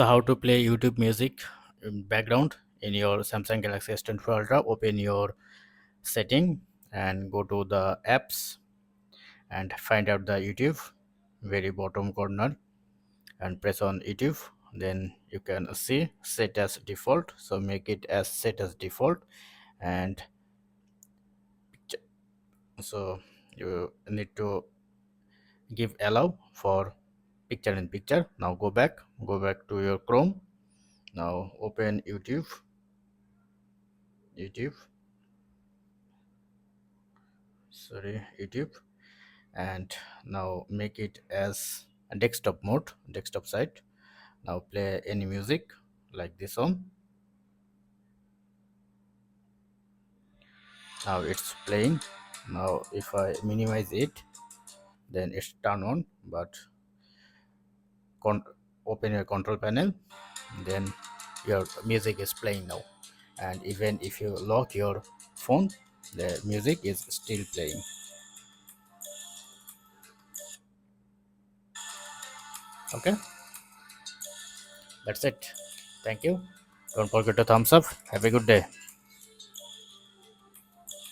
How to play YouTube music in background in your Samsung Galaxy S24 Ultra. Open your setting and go to the apps and find out the YouTube very bottom corner and press on YouTube. Then you can see set as default, so make it as set as default. And so you need to give allow for picture in picture. Now go back to your Chrome. Now open YouTube, sorry, YouTube, and now make it as a desktop site. Now play any music like this one. Now it's playing. Now if I minimize it, then it's turn on, but con- open your control panel, then your music is playing now. And even if you lock your phone, the music is still playing. Okay, that's it. Thank you. Don't forget to thumbs up. Have a good day.